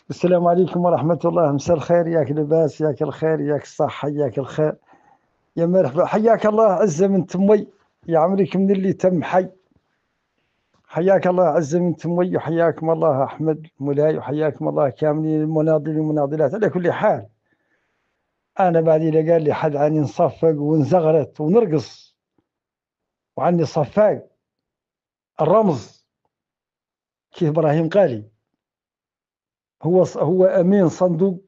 السلام عليكم ورحمة الله. مساء الخير، ياك لباس، ياك الخير، ياك الصحة، ياك الخير. يا مرحبا، حياك الله عزة من تمي. يا عمرك من اللي تم حي. حياك الله عزة من تمي، وحياكم الله أحمد مولاي، وحياكم الله كاملين المناضلين والمناضلات. على كل حال، أنا بعد إذا قال لي حد عني نصفق ونزغرت ونرقص وعني صفاق الرمز كيف إبراهيم قالي. هو أمين صندوق،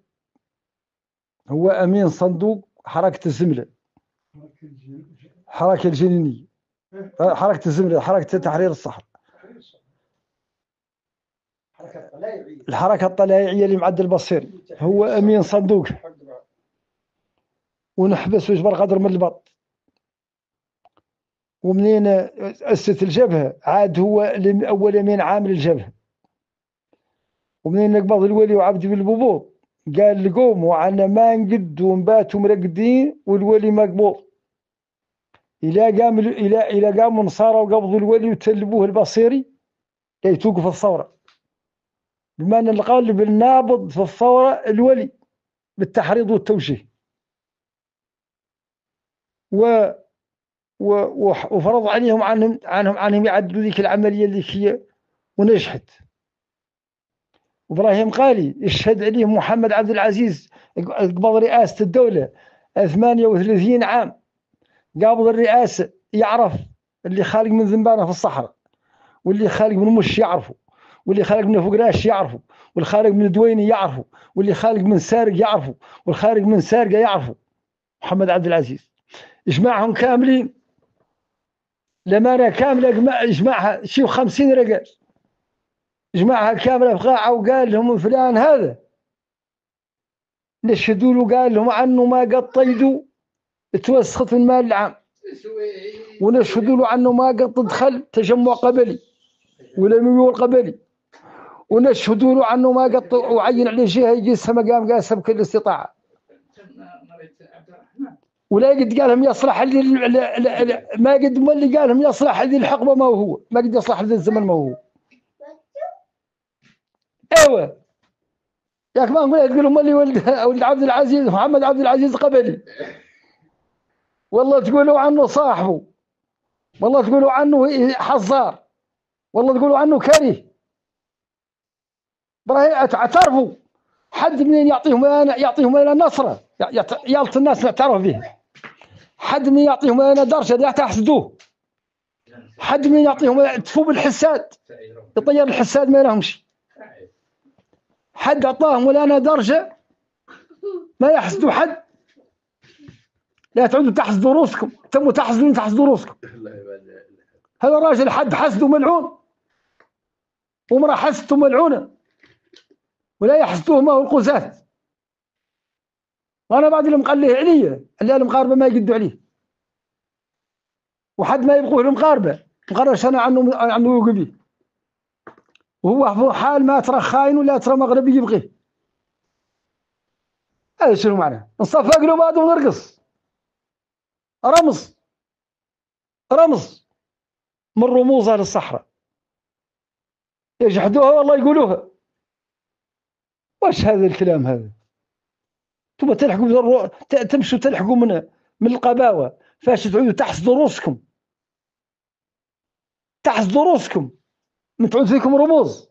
هو أمين صندوق حركة الزملة، حركة الجنينية، حركة الزملة، حركة تحرير الصحراء، الحركة الطلائعية اللي معدل البصيري. هو أمين صندوق، ونحبس ويجبر قدر من البط. ومنين أسست الجبهة عاد هو أول أمين عامل الجبهة. ومنين نقبض الولي وعبد بالبوبوط قال لقوم وعنا ما نقد ونباتوا مرقدين والولي مقبوض. إلى قاموا نصارى وقبضوا الولي وتلبوه البصيري كي توقف الثورة، بما أن القالب النابض في الثورة الولي بالتحريض والتوجيه. وفرض عليهم عنهم يعدلوا ذيك العملية اللي هي ونجحت. إبراهيم قالي يشهد عليه محمد عبد العزيز قبض رئاسة الدولة 38 عام. قابض الرئاسة يعرف اللي خارج من ذنبانه في الصحراء، واللي خارج من مش يعرفه، واللي خارج من فقراش يعرفه، والخارج من دويني يعرفه، واللي خارج من سارق يعرفه، والخارج من سارقة يعرفه. محمد عبد العزيز يجمعهم كاملين، لمانة كاملة يجمعها شي 50 رجال، جمعها كاملة في قاعة وقال لهم فلان هذا نشهدوا له، قال لهم عنه ما قد طيدوا توسخت من المال العام، ونشهدوا له عنه ما قد دخل تجمع قبلي ولا ميول قبلي، ونشهدوا له عنه ما قد وعين عليه جهة يقيسها مقام قاسها بكل استطاعة، ولا قد قال لهم يصلح ما قد ما اللي قال لهم يصلح هذه الحقبة ما هو ما قد يصلح هذا الزمن ما هو. ايوه ياك ما نقول تقول لهم اللي ولد عبد العزيز محمد عبد العزيز قبلي، والله تقولوا عنه صاحبه، والله تقولوا عنه حزار، والله تقولوا عنه كريه. اعترفوا حد منين يعطيهم انا نصره يالت الناس نعترف به. حد من يعطيهم انا درجه لا تحسدوه. حد من يعطيهم تفو بالحساد يطير الحساد ما لهمش. حد اعطاهم ولا انا درجه ما يحسدوا حد. لا تعودوا تحسدوا روسكم، تموا تحسدون تحسدوا روسكم. هذا الراجل حد حسده ملعون، ومرأة حسدته ملعونه، ولا يحسدوه ما هو القزاة. وانا بعد اللي مقليه عليا اللي المغاربه ما يقدوا عليه، وحد ما يبغوه المغاربه مقررش انا عنه يوقبيه، وهو في حال ما ترى خاين ولا ترى مغربي يبغيه. هذا شنو معناه؟ نصفق له بعض ونرقص. رمز رمز من رموز اهل الصحراء يجحدوها والله يقولوها. واش هذا الكلام هذا؟ ثم تلحقوا تمشوا تلحقوا من القباوه فاش تعودوا تحسدوا روسكم، تحسدوا روسكم من تعود فيكم رموز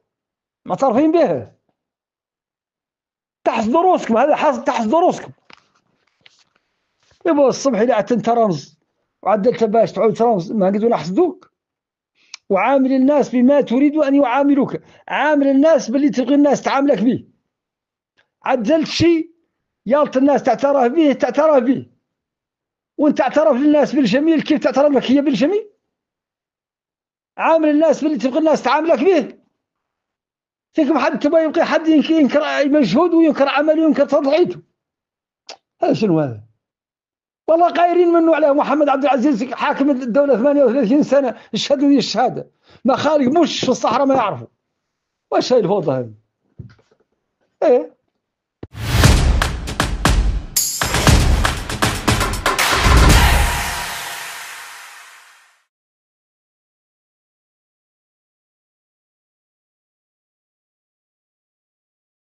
معترفين بها. تحسدوا روسكم، هذا حاصل تحسدوا روسكم. يبا الصبح إذا أنت رمز وعدلت باش تعود رمز ما قدروا نحسدوك. وعامل الناس بما تريد أن يعاملوك، عامل الناس باللي تبغي الناس تعاملك به. عدلت شيء يالت الناس تعترف به تعترف به، وانت اعترف للناس بالجميل كيف تعترف لك هي بالجميل. عامل الناس باللي تبغي الناس تعاملك به. فيكم حد تبغى يبقى حد ينكر مجهود وينكر عمل وينكر تضحيته. هذا شنو هذا؟ والله قايرين منه على محمد عبد العزيز حاكم الدولة 38 سنة يشهدوا ذي الشهادة، ما خارج مش في الصحراء ما يعرفوا. واش هاي الفوضى هذه؟ ايه